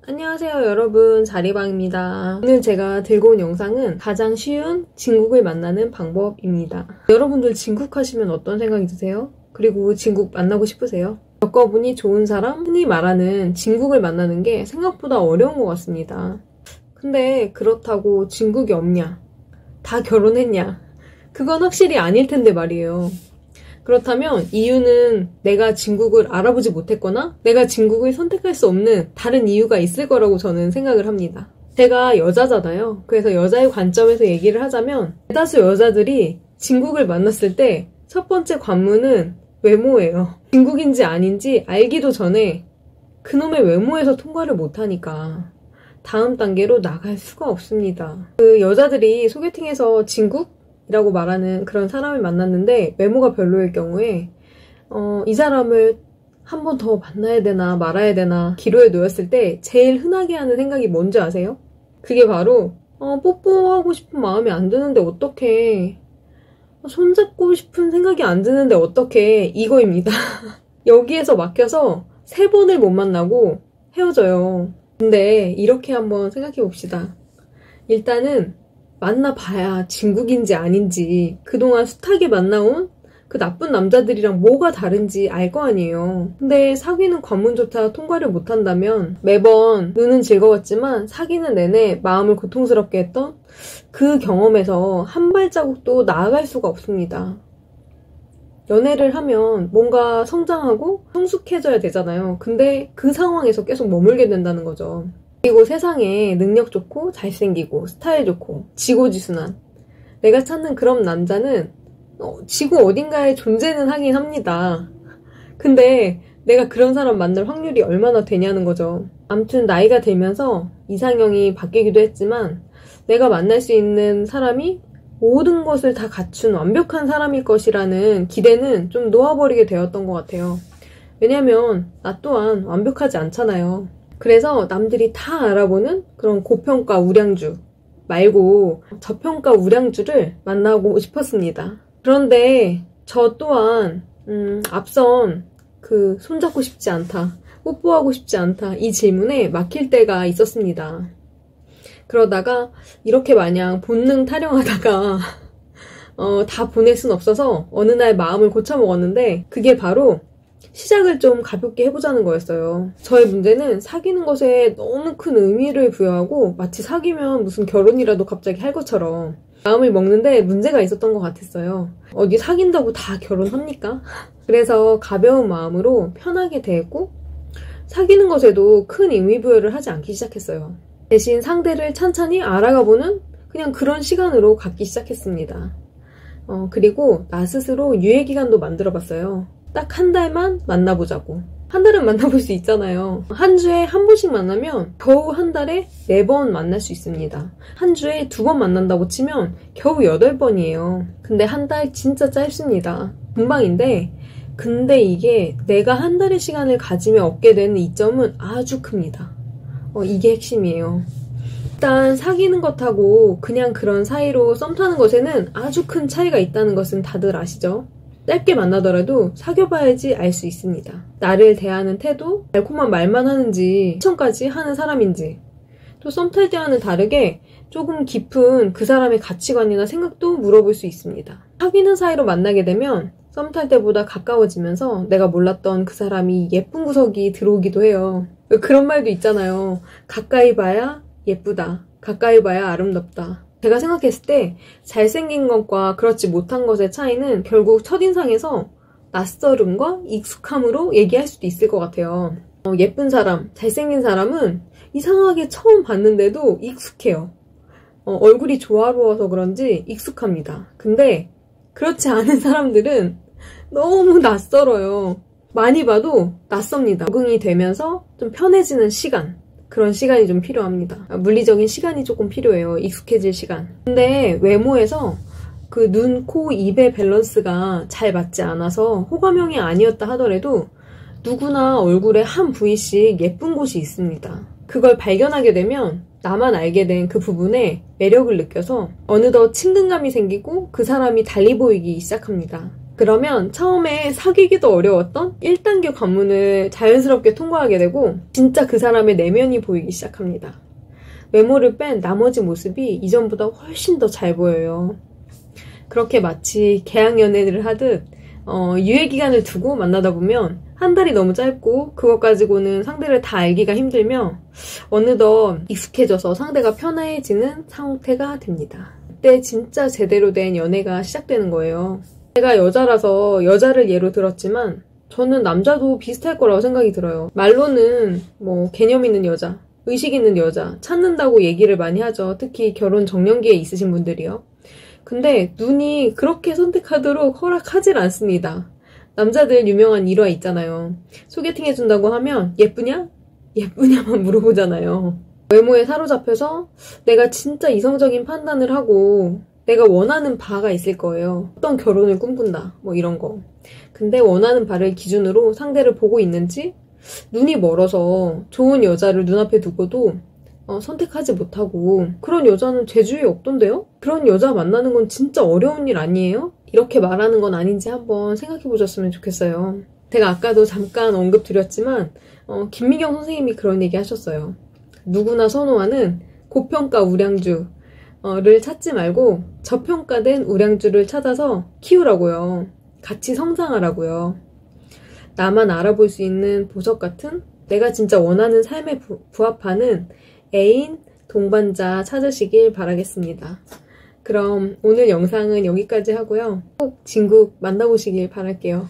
안녕하세요 여러분, 자리방입니다. 오늘 제가 들고 온 영상은 가장 쉬운 진국을 만나는 방법입니다. 여러분들 진국 하시면 어떤 생각이 드세요? 그리고 진국 만나고 싶으세요? 겪어보니 좋은 사람, 흔히 말하는 진국을 만나는 게 생각보다 어려운 것 같습니다. 근데 그렇다고 진국이 없냐? 다 결혼했냐? 그건 확실히 아닐 텐데 말이에요. 그렇다면 이유는 내가 진국을 알아보지 못했거나 내가 진국을 선택할 수 없는 다른 이유가 있을 거라고 저는 생각을 합니다. 제가 여자잖아요. 그래서 여자의 관점에서 얘기를 하자면 대다수 여자들이 진국을 만났을 때 첫 번째 관문은 외모예요. 진국인지 아닌지 알기도 전에 그놈의 외모에서 통과를 못하니까 다음 단계로 나갈 수가 없습니다. 그 여자들이 소개팅에서 진국이라고 말하는 그런 사람을 만났는데 외모가 별로일 경우에 이 사람을 한 번 더 만나야 되나 말아야 되나 기로에 놓였을 때 제일 흔하게 하는 생각이 뭔지 아세요? 그게 바로 뽀뽀하고 싶은 마음이 안 드는데 어떡해, 손잡고 싶은 생각이 안 드는데 어떡해, 이거입니다. 여기에서 막혀서 3번을 못 만나고 헤어져요. 근데 이렇게 한번 생각해 봅시다. 일단은 만나봐야 진국인지 아닌지, 그동안 숱하게 만나온 그 나쁜 남자들이랑 뭐가 다른지 알 거 아니에요. 근데 사귀는 관문조차 통과를 못한다면 매번 눈은 즐거웠지만 사귀는 내내 마음을 고통스럽게 했던 그 경험에서 한 발자국도 나아갈 수가 없습니다. 연애를 하면 뭔가 성장하고 성숙해져야 되잖아요. 근데 그 상황에서 계속 머물게 된다는 거죠. 그리고 세상에 능력 좋고 잘생기고 스타일 좋고 지고지순한 내가 찾는 그런 남자는 지구 어딘가에 존재는 하긴 합니다. 근데 내가 그런 사람 만날 확률이 얼마나 되냐는 거죠. 아무튼 나이가 들면서 이상형이 바뀌기도 했지만 내가 만날 수 있는 사람이 모든 것을 다 갖춘 완벽한 사람일 것이라는 기대는 좀 놓아버리게 되었던 것 같아요. 왜냐면 나 또한 완벽하지 않잖아요. 그래서 남들이 다 알아보는 그런 고평가 우량주 말고 저평가 우량주를 만나고 싶었습니다. 그런데 저 또한 앞선 그 손잡고 싶지 않다, 뽀뽀하고 싶지 않다 이 질문에 막힐 때가 있었습니다. 그러다가 이렇게 마냥 본능 타령하다가 다 보낼 순 없어서 어느 날 마음을 고쳐먹었는데 그게 바로 시작을 좀 가볍게 해보자는 거였어요. 저의 문제는 사귀는 것에 너무 큰 의미를 부여하고 마치 사귀면 무슨 결혼이라도 갑자기 할 것처럼 마음을 먹는데 문제가 있었던 것 같았어요. 어디 사귄다고 다 결혼합니까? 그래서 가벼운 마음으로 편하게 대했고 사귀는 것에도 큰 의미 부여를 하지 않기 시작했어요. 대신 상대를 찬찬히 알아가보는 그냥 그런 시간으로 갖기 시작했습니다. 그리고 나 스스로 유예기간도 만들어봤어요. 딱 한 달만 만나보자고. 한 달은 만나볼 수 있잖아요. 한 주에 한 번씩 만나면 겨우 한 달에 4번 만날 수 있습니다. 한 주에 2번 만난다고 치면 겨우 8번이에요. 근데 한 달 진짜 짧습니다. 금방인데 근데 이게 내가 한 달의 시간을 가지며 얻게 되는 이점은 아주 큽니다. 이게 핵심이에요. 일단 사귀는 것하고 그냥 그런 사이로 썸 타는 것에는 아주 큰 차이가 있다는 것은 다들 아시죠? 짧게 만나더라도 사귀어봐야지 알 수 있습니다. 나를 대하는 태도, 달콤한 말만 하는지 추천까지 하는 사람인지, 또 썸 탈 때와는 다르게 조금 깊은 그 사람의 가치관이나 생각도 물어볼 수 있습니다. 사귀는 사이로 만나게 되면 썸 탈 때보다 가까워지면서 내가 몰랐던 그 사람이 예쁜 구석이 들어오기도 해요. 그런 말도 있잖아요. 가까이 봐야 예쁘다, 가까이 봐야 아름답다. 제가 생각했을 때 잘생긴 것과 그렇지 못한 것의 차이는 결국 첫인상에서 낯설음과 익숙함으로 얘기할 수도 있을 것 같아요. 예쁜 사람, 잘생긴 사람은 이상하게 처음 봤는데도 익숙해요. 얼굴이 조화로워서 그런지 익숙합니다. 근데 그렇지 않은 사람들은 너무 낯설어요. 많이 봐도 낯섭니다. 적응이 되면서 좀 편해지는 시간, 그런 시간이 좀 필요합니다. 물리적인 시간이 조금 필요해요. 익숙해질 시간. 근데 외모에서 그 눈, 코, 입의 밸런스가 잘 맞지 않아서 호감형이 아니었다 하더라도 누구나 얼굴에 한 부위씩 예쁜 곳이 있습니다. 그걸 발견하게 되면 나만 알게 된 그 부분에 매력을 느껴서 어느덧 친근감이 생기고 그 사람이 달리 보이기 시작합니다. 그러면 처음에 사귀기도 어려웠던 1단계 관문을 자연스럽게 통과하게 되고 진짜 그 사람의 내면이 보이기 시작합니다. 외모를 뺀 나머지 모습이 이전보다 훨씬 더 잘 보여요. 그렇게 마치 계약연애를 하듯 유예기간을 두고 만나다 보면 한 달이 너무 짧고 그것 가지고는 상대를 다 알기가 힘들며 어느덧 익숙해져서 상대가 편해지는 상태가 됩니다. 그때 진짜 제대로 된 연애가 시작되는 거예요. 제가 여자라서 여자를 예로 들었지만 저는 남자도 비슷할 거라고 생각이 들어요. 말로는 뭐 개념 있는 여자, 의식 있는 여자 찾는다고 얘기를 많이 하죠. 특히 결혼 정년기에 있으신 분들이요. 근데 눈이 그렇게 선택하도록 허락하질 않습니다. 남자들 유명한 일화 있잖아요. 소개팅 해준다고 하면 예쁘냐? 예쁘냐만 물어보잖아요. 외모에 사로잡혀서 내가 진짜 이성적인 판단을 하고 내가 원하는 바가 있을 거예요. 어떤 결혼을 꿈꾼다 뭐 이런 거. 근데 원하는 바를 기준으로 상대를 보고 있는지 눈이 멀어서 좋은 여자를 눈앞에 두고도 선택하지 못하고 그런 여자는 제 주위에 없던데요? 그런 여자 만나는 건 진짜 어려운 일 아니에요? 이렇게 말하는 건 아닌지 한번 생각해 보셨으면 좋겠어요. 제가 아까도 잠깐 언급드렸지만 김미경 선생님이 그런 얘기 하셨어요. 누구나 선호하는 고평가 우량주 를 찾지 말고 저평가된 우량주를 찾아서 키우라고요. 같이 성장하라고요. 나만 알아볼 수 있는 보석 같은 내가 진짜 원하는 삶에 부합하는 애인, 동반자 찾으시길 바라겠습니다. 그럼 오늘 영상은 여기까지 하고요. 꼭 진국 만나보시길 바랄게요.